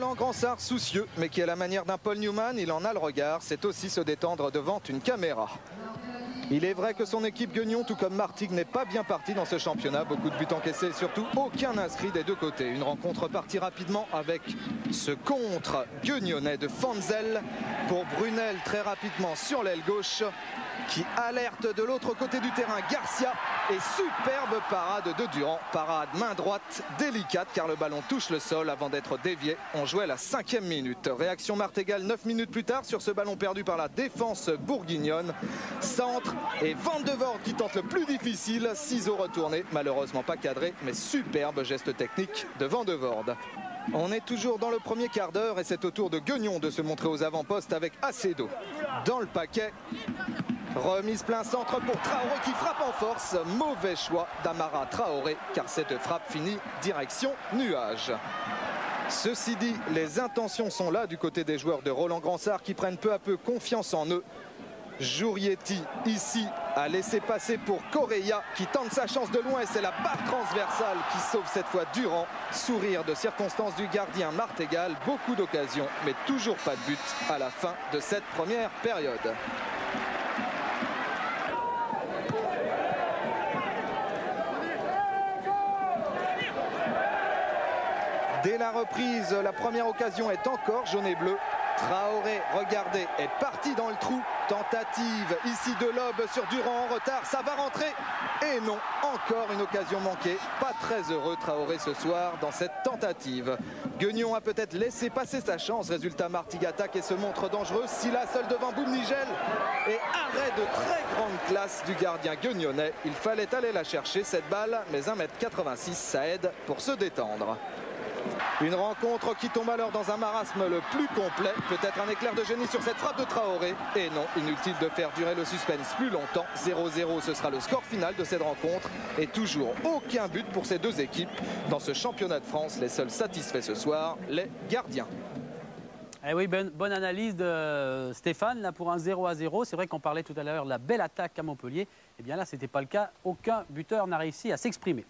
Roland Gransart soucieux, mais qui à la manière d'un Paul Newman, il en a le regard, c'est aussi se détendre devant une caméra. Il est vrai que son équipe Guignon, tout comme Martigues, n'est pas bien partie dans ce championnat. Beaucoup de buts encaissés et surtout aucun inscrit des deux côtés. Une rencontre partie rapidement avec ce contre guignonnais de Fanzel pour Brunel très rapidement sur l'aile gauche qui alerte de l'autre côté du terrain Garcia et superbe parade de Durand. Parade main droite délicate car le ballon touche le sol avant d'être dévié. On jouait la 5e minute. Réaction Martegal 9 minutes plus tard sur ce ballon perdu par la défense bourguignonne. Centre et Van de Voorde qui tente le plus difficile. Ciseaux retourné, malheureusement pas cadré, mais superbe geste technique de Van de Voorde. On est toujours dans le premier quart d'heure et c'est au tour de Guignon de se montrer aux avant-postes avec Acedo. Dans le paquet, remise plein centre pour Traoré qui frappe en force. Mauvais choix d'Amara Traoré car cette frappe finit direction nuage. Ceci dit, les intentions sont là du côté des joueurs de Roland Gransart qui prennent peu à peu confiance en eux. Jourietti ici a laissé passer pour Correia qui tente sa chance de loin et c'est la barre transversale qui sauve cette fois Durand. Sourire de circonstance du gardien Martegal, beaucoup d'occasions mais toujours pas de but à la fin de cette première période. Dès la reprise, la première occasion est encore jaune et bleu. Traoré, regardez, est parti dans le trou. Tentative ici de lobe sur Durand en retard. Ça va rentrer. Et non, encore une occasion manquée. Pas très heureux Traoré ce soir dans cette tentative. Guignon a peut-être laissé passer sa chance. Résultat, Martigues attaque et se montre dangereux. Silla seul devant Boumnigel. Et arrêt de très grande classe du gardien guignonnais. Il fallait aller la chercher cette balle. Mais 1,86 m, ça aide pour se détendre. Une rencontre qui tombe alors dans un marasme le plus complet. Peut-être un éclair de génie sur cette frappe de Traoré. Et non, inutile de faire durer le suspense plus longtemps. 0-0, ce sera le score final de cette rencontre. Et toujours aucun but pour ces deux équipes. Dans ce championnat de France, les seuls satisfaits ce soir, les gardiens. Eh oui, bonne analyse de Stéphane là pour un 0-0. C'est vrai qu'on parlait tout à l'heure de la belle attaque à Montpellier. Eh bien là, ce n'était pas le cas. Aucun buteur n'a réussi à s'exprimer.